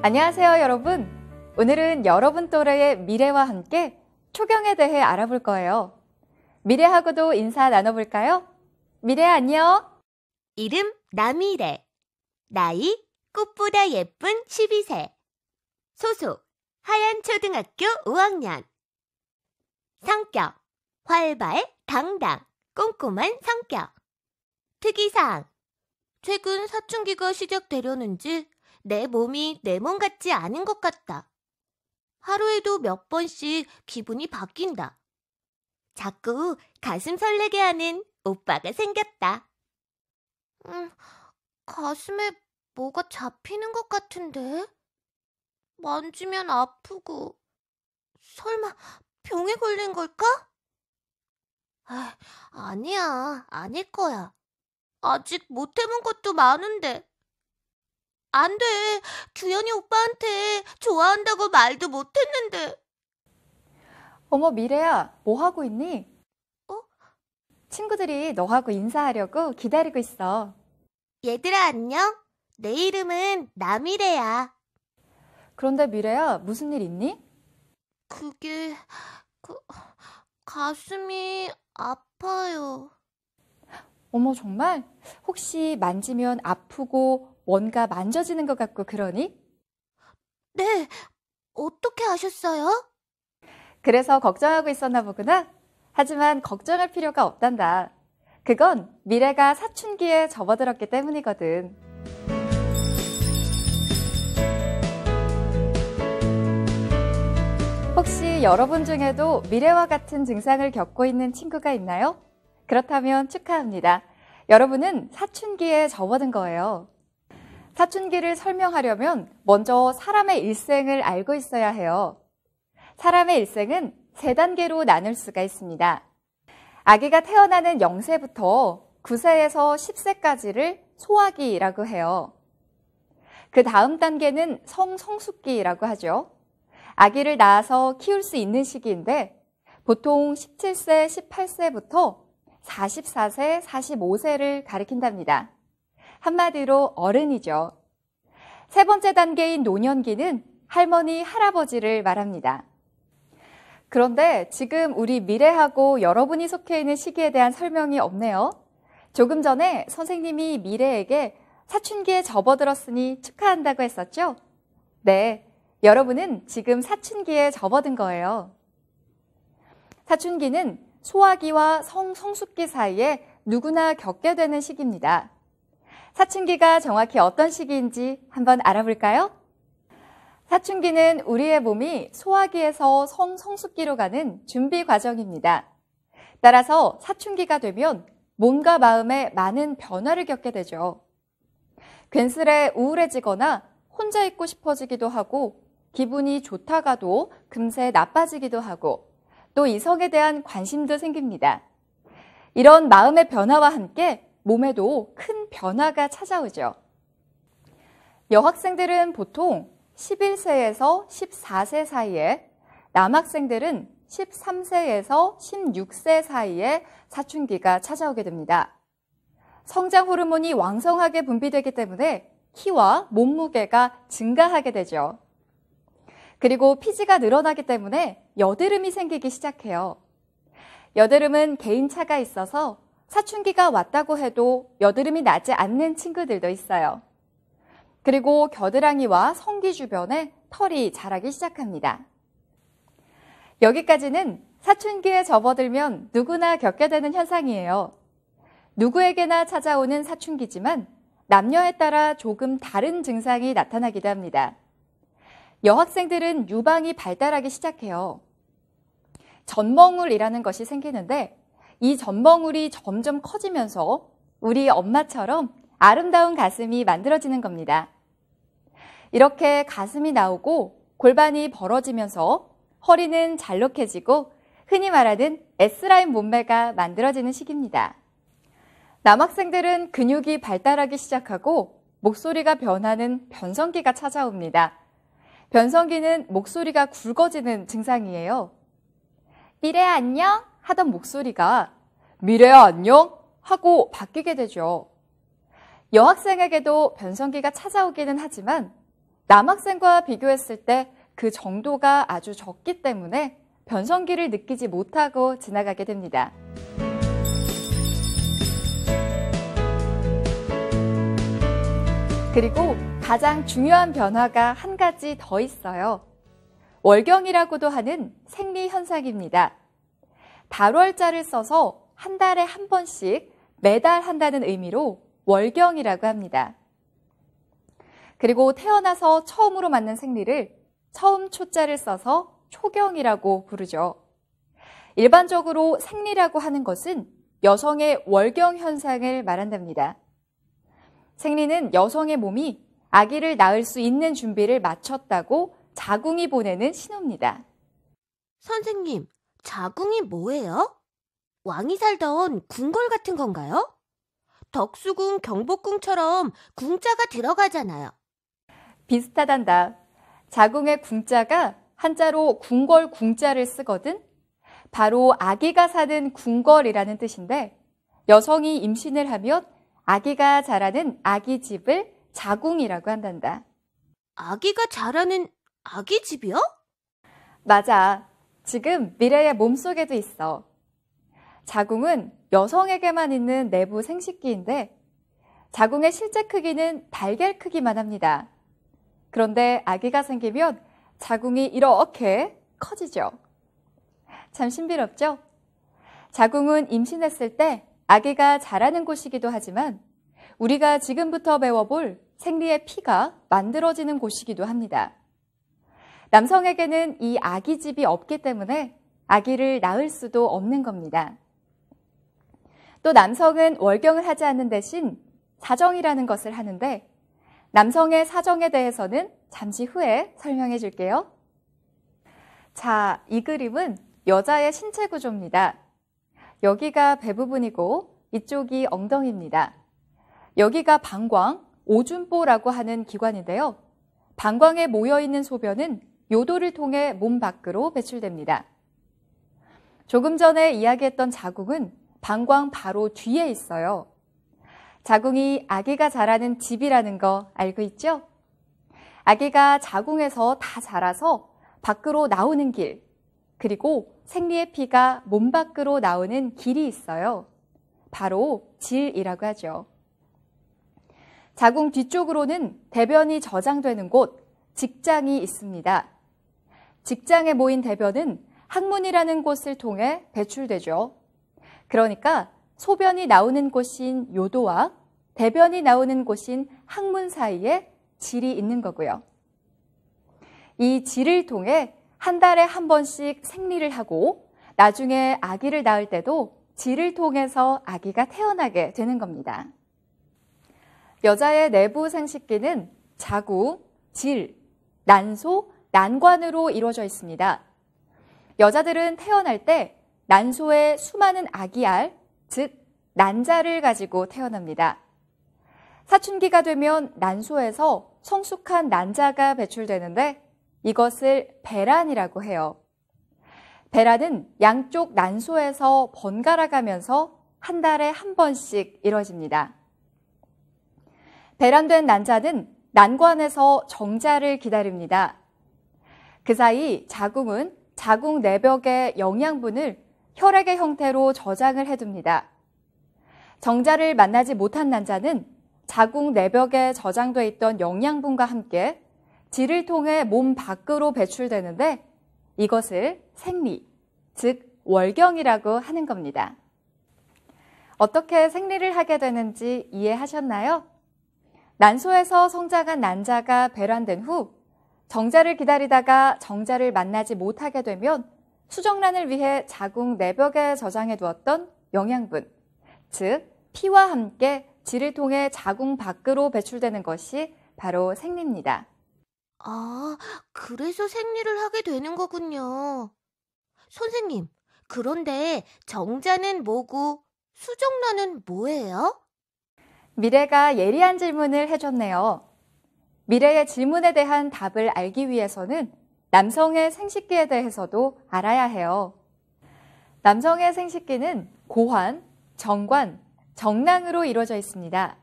안녕하세요, 여러분. 오늘은 여러분 또래의 미래와 함께 초경에 대해 알아볼 거예요. 미래하고도 인사 나눠볼까요? 미래야, 안녕. 이름 남미래. 나이 꽃보다 예쁜 12세. 소속 하얀초등학교 5학년. 성격 활발, 당당, 꼼꼼한 성격. 특이사항 최근 사춘기가 시작되려는지 내 몸이 내 몸 같지 않은 것 같다. 하루에도 몇 번씩 기분이 바뀐다. 자꾸 가슴 설레게 하는 오빠가 생겼다. 가슴에 뭐가 잡히는 것 같은데? 만지면 아프고. 설마 병에 걸린 걸까? 아니야, 아닐 거야. 아직 못 해본 것도 많은데. 안 돼, 규현이 오빠한테 좋아한다고 말도 못했는데. 어머, 미래야, 뭐 하고 있니? 어? 친구들이 너하고 인사하려고 기다리고 있어. 얘들아, 안녕. 내 이름은 남미래야. 그런데 미래야, 무슨 일 있니? 그게, 가슴이 아파요. 어머, 정말? 혹시 만지면 아프고 뭔가 만져지는 것 같고 그러니? 네, 어떻게 아셨어요? 그래서 걱정하고 있었나 보구나. 하지만 걱정할 필요가 없단다. 그건 미래가 사춘기에 접어들었기 때문이거든. 혹시 여러분 중에도 미래와 같은 증상을 겪고 있는 친구가 있나요? 그렇다면 축하합니다. 여러분은 사춘기에 접어든 거예요. 사춘기를 설명하려면 먼저 사람의 일생을 알고 있어야 해요. 사람의 일생은 3단계로 나눌 수가 있습니다. 아기가 태어나는 0세부터 9세에서 10세까지를 소아기라고 해요. 그 다음 단계는 성숙기라고 하죠. 아기를 낳아서 키울 수 있는 시기인데 보통 17세, 18세부터 44세, 45세를 가리킨답니다. 한마디로 어른이죠. 3번째 단계인 노년기는 할머니, 할아버지를 말합니다. 그런데 지금 우리 미래하고 여러분이 속해 있는 시기에 대한 설명이 없네요. 조금 전에 선생님이 미래에게 사춘기에 접어들었으니 축하한다고 했었죠? 네, 여러분은 지금 사춘기에 접어든 거예요. 사춘기는 소아기와 성숙기 사이에 누구나 겪게 되는 시기입니다. 사춘기가 정확히 어떤 시기인지 한번 알아볼까요? 사춘기는 우리의 몸이 소아기에서 성숙기로 가는 준비 과정입니다. 따라서 사춘기가 되면 몸과 마음에 많은 변화를 겪게 되죠. 괜스레 우울해지거나 혼자 있고 싶어지기도 하고 기분이 좋다가도 금세 나빠지기도 하고 또 이성에 대한 관심도 생깁니다. 이런 마음의 변화와 함께 몸에도 큰 변화가 찾아오죠. 여학생들은 보통 11세에서 14세 사이에, 남학생들은 13세에서 16세 사이에 사춘기가 찾아오게 됩니다. 성장 호르몬이 왕성하게 분비되기 때문에 키와 몸무게가 증가하게 되죠. 그리고 피지가 늘어나기 때문에 여드름이 생기기 시작해요. 여드름은 개인차가 있어서 사춘기가 왔다고 해도 여드름이 나지 않는 친구들도 있어요. 그리고 겨드랑이와 성기 주변에 털이 자라기 시작합니다. 여기까지는 사춘기에 접어들면 누구나 겪게 되는 현상이에요. 누구에게나 찾아오는 사춘기지만 남녀에 따라 조금 다른 증상이 나타나기도 합니다. 여학생들은 유방이 발달하기 시작해요. 젖멍울이라는 것이 생기는데 이 젖멍울이 점점 커지면서 우리 엄마처럼 아름다운 가슴이 만들어지는 겁니다. 이렇게 가슴이 나오고 골반이 벌어지면서 허리는 잘록해지고 흔히 말하는 S라인 몸매가 만들어지는 시기입니다. 남학생들은 근육이 발달하기 시작하고 목소리가 변하는 변성기가 찾아옵니다. 변성기는 목소리가 굵어지는 증상이에요. 미래야 안녕 하던 목소리가 미래야 안녕 하고 바뀌게 되죠. 여학생에게도 변성기가 찾아오기는 하지만 남학생과 비교했을 때 그 정도가 아주 적기 때문에 변성기를 느끼지 못하고 지나가게 됩니다. 그리고 가장 중요한 변화가 한 가지 더 있어요. 월경이라고도 하는 생리 현상입니다. 달월자를 써서 한 달에 한 번씩 매달 한다는 의미로 월경이라고 합니다. 그리고 태어나서 처음으로 맞는 생리를 처음 초자를 써서 초경이라고 부르죠. 일반적으로 생리라고 하는 것은 여성의 월경 현상을 말한답니다. 생리는 여성의 몸이 아기를 낳을 수 있는 준비를 마쳤다고 자궁이 보내는 신호입니다. 선생님, 자궁이 뭐예요? 왕이 살던 궁궐 같은 건가요? 덕수궁, 경복궁처럼 궁자가 들어가잖아요. 비슷하단다. 자궁의 궁자가 한자로 궁궐 궁자를 쓰거든. 바로 아기가 사는 궁궐이라는 뜻인데 여성이 임신을 하면 아기가 자라는 아기 집을 자궁이라고 한단다. 아기가 자라는 아기 집이요? 맞아. 지금 미래의 몸속에도 있어. 자궁은 여성에게만 있는 내부 생식기인데 자궁의 실제 크기는 달걀 크기만 합니다. 그런데 아기가 생기면 자궁이 이렇게 커지죠. 참 신비롭죠? 자궁은 임신했을 때 아기가 자라는 곳이기도 하지만 우리가 지금부터 배워볼 생리의 피가 만들어지는 곳이기도 합니다. 남성에게는 이 아기 집이 없기 때문에 아기를 낳을 수도 없는 겁니다. 또 남성은 월경을 하지 않는 대신 사정이라는 것을 하는데 남성의 사정에 대해서는 잠시 후에 설명해 줄게요. 자, 이 그림은 여자의 신체 구조입니다. 여기가 배 부분이고 이쪽이 엉덩이입니다. 여기가 방광, 오줌보라고 하는 기관인데요. 방광에 모여있는 소변은 요도를 통해 몸 밖으로 배출됩니다. 조금 전에 이야기했던 자궁은 방광 바로 뒤에 있어요. 자궁이 아기가 자라는 집이라는 거 알고 있죠? 아기가 자궁에서 다 자라서 밖으로 나오는 길, 그리고 생리의 피가 몸 밖으로 나오는 길이 있어요. 바로 질이라고 하죠. 자궁 뒤쪽으로는 대변이 저장되는 곳, 직장이 있습니다. 직장에 모인 대변은 항문이라는 곳을 통해 배출되죠. 그러니까 소변이 나오는 곳인 요도와 대변이 나오는 곳인 항문 사이에 질이 있는 거고요. 이 질을 통해 한 달에 한 번씩 생리를 하고 나중에 아기를 낳을 때도 질을 통해서 아기가 태어나게 되는 겁니다. 여자의 내부 생식기는 자궁, 질, 난소, 난관으로 이루어져 있습니다. 여자들은 태어날 때 난소에 수많은 아기알, 즉 난자를 가지고 태어납니다. 사춘기가 되면 난소에서 성숙한 난자가 배출되는데 이것을 배란이라고 해요. 배란은 양쪽 난소에서 번갈아 가면서 한 달에 한 번씩 이뤄집니다. 배란된 난자는 난관에서 정자를 기다립니다. 그 사이 자궁은 자궁 내벽의 영양분을 혈액의 형태로 저장을 해둡니다. 정자를 만나지 못한 난자는 자궁 내벽에 저장돼 있던 영양분과 함께 질을 통해 몸 밖으로 배출되는데 이것을 생리, 즉 월경이라고 하는 겁니다. 어떻게 생리를 하게 되는지 이해하셨나요? 난소에서 성장한 난자가 배란된 후 정자를 기다리다가 정자를 만나지 못하게 되면 수정란을 위해 자궁 내벽에 저장해 두었던 영양분, 즉 피와 함께 질을 통해 자궁 밖으로 배출되는 것이 바로 생리입니다. 아, 그래서 생리를 하게 되는 거군요. 선생님, 그런데 정자는 뭐고 수정란은 뭐예요? 미래가 예리한 질문을 해줬네요. 미래의 질문에 대한 답을 알기 위해서는 남성의 생식기에 대해서도 알아야 해요. 남성의 생식기는 고환, 정관, 정낭으로 이루어져 있습니다.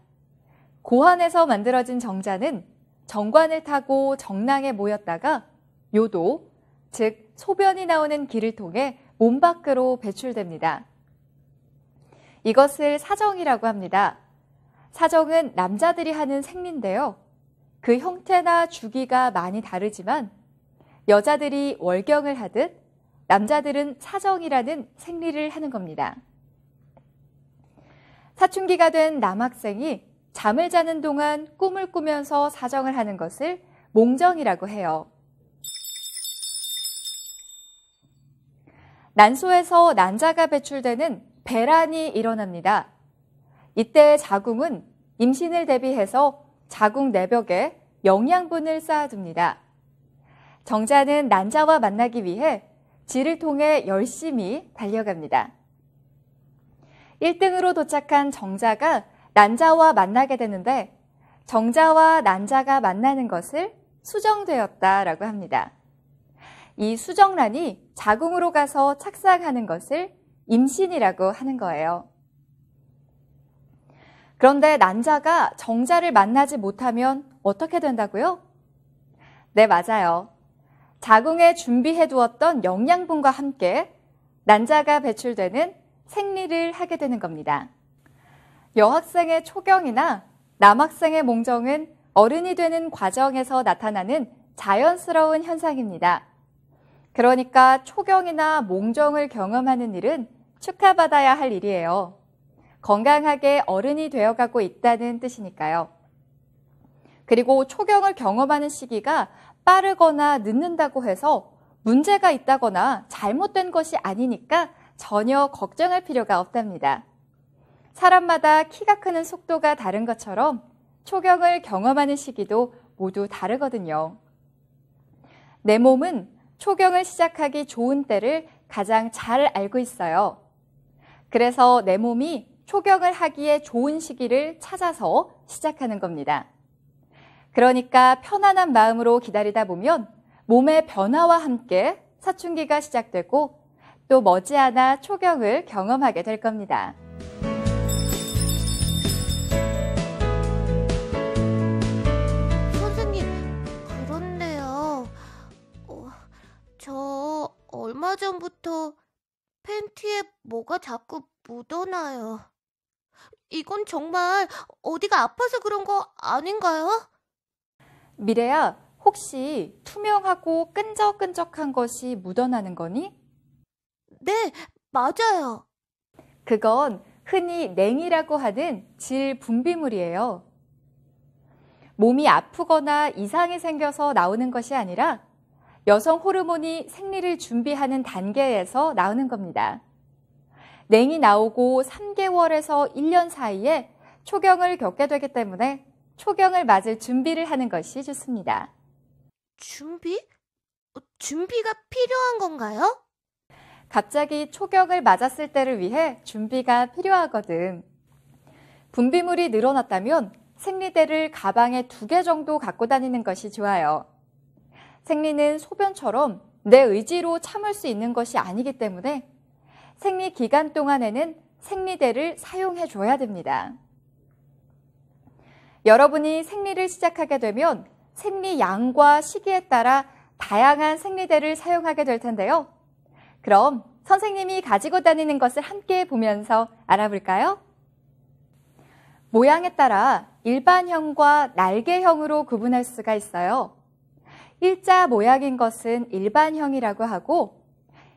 고환에서 만들어진 정자는 정관을 타고 정랑에 모였다가 요도, 즉 소변이 나오는 길을 통해 몸 밖으로 배출됩니다. 이것을 사정이라고 합니다. 사정은 남자들이 하는 생리인데요. 그 형태나 주기가 많이 다르지만 여자들이 월경을 하듯 남자들은 사정이라는 생리를 하는 겁니다. 사춘기가 된 남학생이 잠을 자는 동안 꿈을 꾸면서 사정을 하는 것을 몽정이라고 해요. 난소에서 난자가 배출되는 배란이 일어납니다. 이때 자궁은 임신을 대비해서 자궁 내벽에 영양분을 쌓아둡니다. 정자는 난자와 만나기 위해 질을 통해 열심히 달려갑니다. 1등으로 도착한 정자가 난자와 만나게 되는데 정자와 난자가 만나는 것을 수정되었다라고 합니다. 이 수정란이 자궁으로 가서 착상하는 것을 임신이라고 하는 거예요. 그런데 난자가 정자를 만나지 못하면 어떻게 된다고요? 네, 맞아요. 자궁에 준비해 두었던 영양분과 함께 난자가 배출되는 생리를 하게 되는 겁니다. 여학생의 초경이나 남학생의 몽정은 어른이 되는 과정에서 나타나는 자연스러운 현상입니다. 그러니까 초경이나 몽정을 경험하는 일은 축하받아야 할 일이에요. 건강하게 어른이 되어가고 있다는 뜻이니까요. 그리고 초경을 경험하는 시기가 빠르거나 늦는다고 해서 문제가 있다거나 잘못된 것이 아니니까 전혀 걱정할 필요가 없답니다. 사람마다 키가 크는 속도가 다른 것처럼 초경을 경험하는 시기도 모두 다르거든요. 내 몸은 초경을 시작하기 좋은 때를 가장 잘 알고 있어요. 그래서 내 몸이 초경을 하기에 좋은 시기를 찾아서 시작하는 겁니다. 그러니까 편안한 마음으로 기다리다 보면 몸의 변화와 함께 사춘기가 시작되고 또 머지않아 초경을 경험하게 될 겁니다. 선생님, 그런데요. 저 얼마 전부터 팬티에 뭐가 자꾸 묻어나요. 이건 정말 어디가 아파서 그런 거 아닌가요? 미래야, 혹시 투명하고 끈적끈적한 것이 묻어나는 거니? 네, 맞아요. 그건 흔히 냉이라고 하는 질 분비물이에요. 몸이 아프거나 이상이 생겨서 나오는 것이 아니라 여성 호르몬이 생리를 준비하는 단계에서 나오는 겁니다. 냉이 나오고 3개월에서 1년 사이에 초경을 겪게 되기 때문에 초경을 맞을 준비를 하는 것이 좋습니다. 준비? 준비가 필요한 건가요? 갑자기 초경을 맞았을 때를 위해 준비가 필요하거든. 분비물이 늘어났다면 생리대를 가방에 2개 정도 갖고 다니는 것이 좋아요. 생리는 소변처럼 내 의지로 참을 수 있는 것이 아니기 때문에 생리 기간 동안에는 생리대를 사용해 줘야 됩니다. 여러분이 생리를 시작하게 되면 생리 양과 시기에 따라 다양한 생리대를 사용하게 될 텐데요. 그럼 선생님이 가지고 다니는 것을 함께 보면서 알아볼까요? 모양에 따라 일반형과 날개형으로 구분할 수가 있어요. 일자 모양인 것은 일반형이라고 하고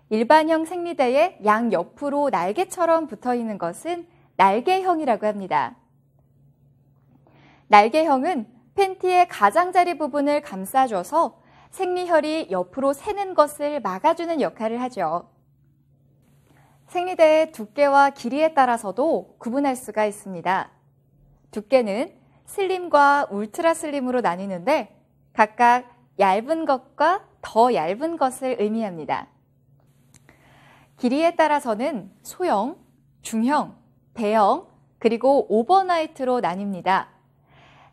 일반형 생리대의 양옆으로 날개처럼 붙어있는 것은 날개형이라고 합니다. 날개형은 팬티의 가장자리 부분을 감싸줘서 생리혈이 옆으로 새는 것을 막아주는 역할을 하죠. 생리대의 두께와 길이에 따라서도 구분할 수가 있습니다. 두께는 슬림과 울트라 슬림으로 나뉘는데 각각 얇은 것과 더 얇은 것을 의미합니다. 길이에 따라서는 소형, 중형, 대형, 그리고 오버나이트로 나뉩니다.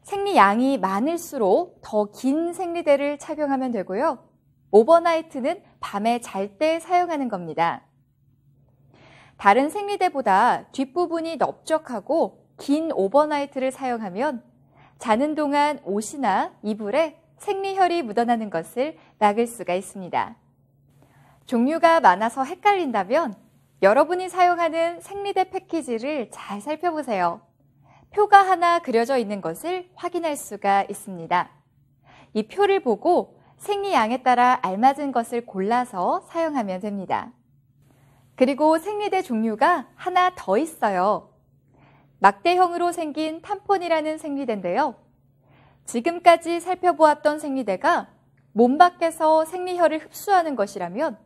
생리양이 많을수록 더 긴 생리대를 착용하면 되고요. 오버나이트는 밤에 잘 때 사용하는 겁니다. 다른 생리대보다 뒷부분이 넓적하고 긴 오버나이트를 사용하면 자는 동안 옷이나 이불에 생리혈이 묻어나는 것을 막을 수가 있습니다. 종류가 많아서 헷갈린다면 여러분이 사용하는 생리대 패키지를 잘 살펴보세요. 표가 하나 그려져 있는 것을 확인할 수가 있습니다. 이 표를 보고 생리양에 따라 알맞은 것을 골라서 사용하면 됩니다. 그리고 생리대 종류가 하나 더 있어요. 막대형으로 생긴 탐폰이라는 생리대인데요. 지금까지 살펴보았던 생리대가 몸 밖에서 생리혈을 흡수하는 것이라면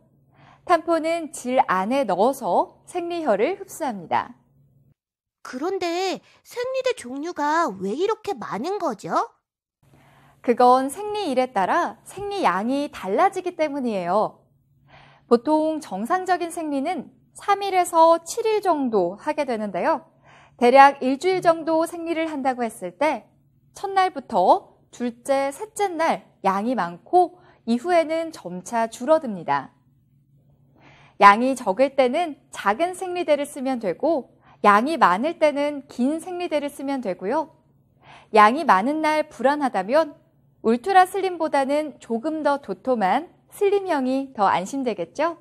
탐폰은 질 안에 넣어서 생리혈을 흡수합니다. 그런데 생리대 종류가 왜 이렇게 많은 거죠? 그건 생리일에 따라 생리양이 달라지기 때문이에요. 보통 정상적인 생리는 3일에서 7일 정도 하게 되는데요. 대략 일주일 정도 생리를 한다고 했을 때 첫날부터 둘째, 셋째 날 양이 많고 이후에는 점차 줄어듭니다. 양이 적을 때는 작은 생리대를 쓰면 되고 양이 많을 때는 긴 생리대를 쓰면 되고요. 양이 많은 날 불안하다면 울트라 슬림보다는 조금 더 도톰한 슬림형이 더 안심되겠죠?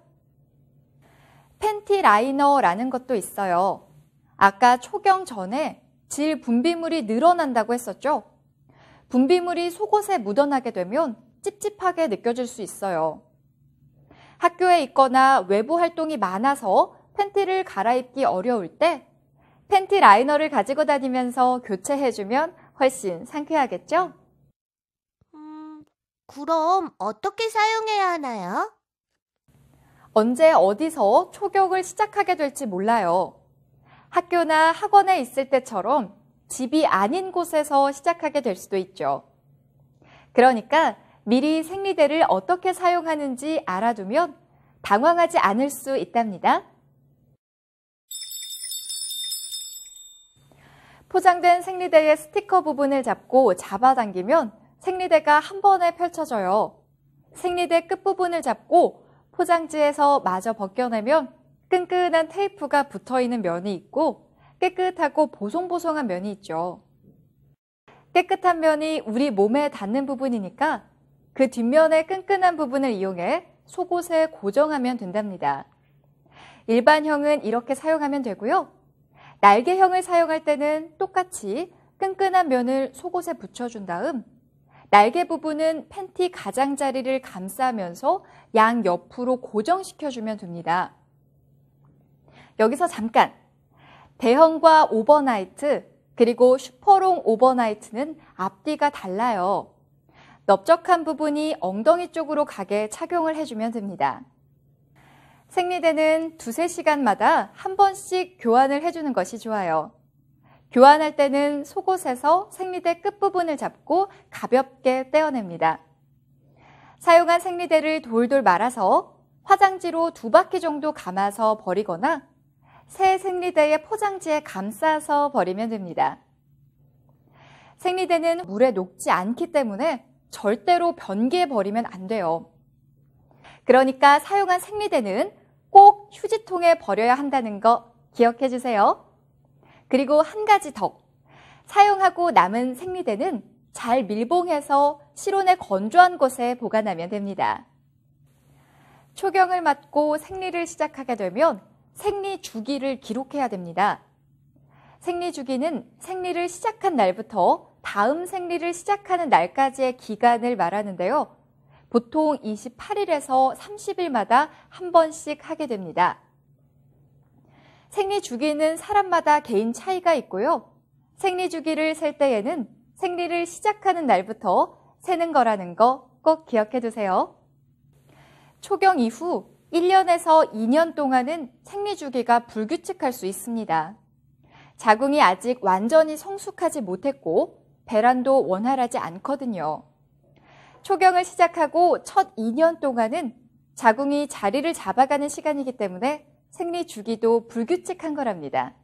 팬티 라이너라는 것도 있어요. 아까 초경 전에 질 분비물이 늘어난다고 했었죠? 분비물이 속옷에 묻어나게 되면 찝찝하게 느껴질 수 있어요. 학교에 있거나 외부 활동이 많아서 팬티를 갈아입기 어려울 때 팬티 라이너를 가지고 다니면서 교체해주면 훨씬 상쾌하겠죠? 그럼 어떻게 사용해야 하나요? 언제 어디서 초격을 시작하게 될지 몰라요. 학교나 학원에 있을 때처럼 집이 아닌 곳에서 시작하게 될 수도 있죠. 그러니까 미리 생리대를 어떻게 사용하는지 알아두면 당황하지 않을 수 있답니다. 포장된 생리대의 스티커 부분을 잡고 잡아당기면 생리대가 한 번에 펼쳐져요. 생리대 끝부분을 잡고 포장지에서 마저 벗겨내면 끈끈한 테이프가 붙어있는 면이 있고 깨끗하고 보송보송한 면이 있죠. 깨끗한 면이 우리 몸에 닿는 부분이니까 그 뒷면의 끈끈한 부분을 이용해 속옷에 고정하면 된답니다. 일반형은 이렇게 사용하면 되고요. 날개형을 사용할 때는 똑같이 끈끈한 면을 속옷에 붙여준 다음 날개 부분은 팬티 가장자리를 감싸면서 양 옆으로 고정시켜주면 됩니다. 여기서 잠깐! 대형과 오버나이트 그리고 슈퍼롱 오버나이트는 앞뒤가 달라요. 넓적한 부분이 엉덩이 쪽으로 가게 착용을 해주면 됩니다. 생리대는 2-3시간마다 한 번씩 교환을 해주는 것이 좋아요. 교환할 때는 속옷에서 생리대 끝부분을 잡고 가볍게 떼어냅니다. 사용한 생리대를 돌돌 말아서 화장지로 2바퀴 정도 감아서 버리거나 새 생리대의 포장지에 감싸서 버리면 됩니다. 생리대는 물에 녹지 않기 때문에 절대로 변기에 버리면 안 돼요. 그러니까 사용한 생리대는 꼭 휴지통에 버려야 한다는 거 기억해 주세요. 그리고 한 가지 더. 사용하고 남은 생리대는 잘 밀봉해서 실온에 건조한 곳에 보관하면 됩니다. 초경을 맞고 생리를 시작하게 되면 생리 주기를 기록해야 됩니다. 생리 주기는 생리를 시작한 날부터 다음 생리를 시작하는 날까지의 기간을 말하는데요. 보통 28일에서 30일마다 한 번씩 하게 됩니다. 생리 주기는 사람마다 개인 차이가 있고요. 생리 주기를 셀 때에는 생리를 시작하는 날부터 세는 거라는 거 꼭 기억해 두세요. 초경 이후 1년에서 2년 동안은 생리 주기가 불규칙할 수 있습니다. 자궁이 아직 완전히 성숙하지 못했고 배란도 원활하지 않거든요. 초경을 시작하고 첫 2년 동안은 자궁이 자리를 잡아가는 시간이기 때문에 생리 주기도 불규칙한 거랍니다.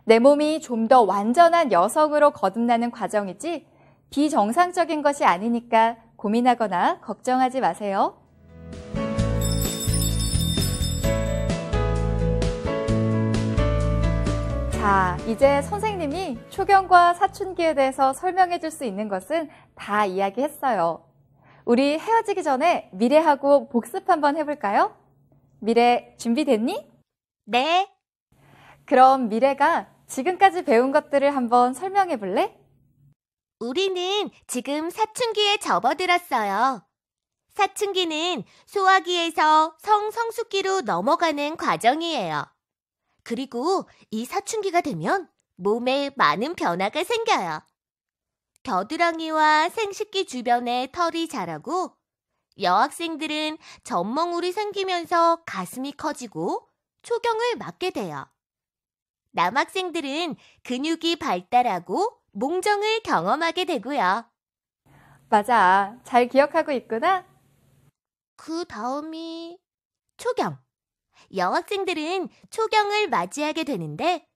내 몸이 좀 더 완전한 여성으로 거듭나는 과정이지 비정상적인 것이 아니니까 고민하거나 걱정하지 마세요. 자, 이제 선생님이 초경과 사춘기에 대해서 설명해 줄 수 있는 것은 다 이야기했어요. 우리 헤어지기 전에 미래하고 복습 한번 해볼까요? 미래 준비됐니? 네. 그럼 미래가 지금까지 배운 것들을 한번 설명해 볼래? 우리는 지금 사춘기에 접어들었어요. 사춘기는 소화기에서 성숙기로 넘어가는 과정이에요. 그리고 이 사춘기가 되면 몸에 많은 변화가 생겨요. 겨드랑이와 생식기 주변에 털이 자라고 여학생들은 젖멍울이 생기면서 가슴이 커지고 초경을 맞게 돼요. 남학생들은 근육이 발달하고 몽정을 경험하게 되고요. 맞아. 잘 기억하고 있구나. 그 다음이 초경. 여학생들은 초경을 맞이하게 되는데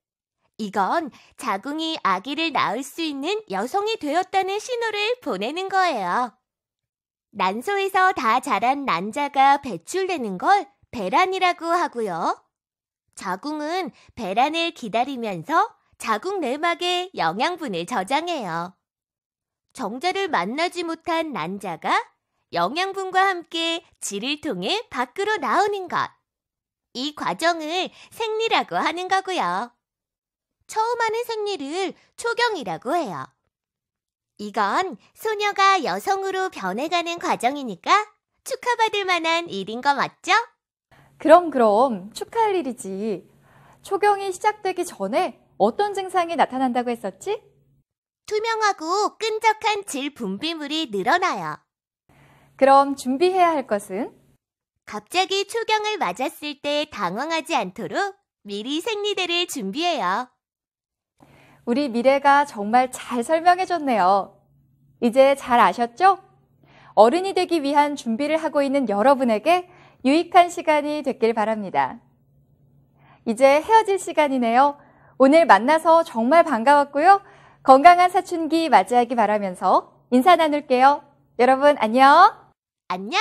이건 자궁이 아기를 낳을 수 있는 여성이 되었다는 신호를 보내는 거예요. 난소에서 다 자란 난자가 배출되는 걸 배란이라고 하고요. 자궁은 배란을 기다리면서 자궁 내막에 영양분을 저장해요. 정자를 만나지 못한 난자가 영양분과 함께 질을 통해 밖으로 나오는 것. 이 과정을 생리라고 하는 거고요. 처음 하는 생리를 초경이라고 해요. 이건 소녀가 여성으로 변해가는 과정이니까 축하받을 만한 일인 거 맞죠? 그럼 축하할 일이지. 초경이 시작되기 전에 어떤 증상이 나타난다고 했었지? 투명하고 끈적한 질 분비물이 늘어나요. 그럼 준비해야 할 것은? 갑자기 초경을 맞았을 때 당황하지 않도록 미리 생리대를 준비해요. 우리 미래가 정말 잘 설명해줬네요. 이제 잘 아셨죠? 어른이 되기 위한 준비를 하고 있는 여러분에게 유익한 시간이 됐길 바랍니다. 이제 헤어질 시간이네요. 오늘 만나서 정말 반가웠고요. 건강한 사춘기 맞이하기 바라면서 인사 나눌게요. 여러분 안녕. 안녕!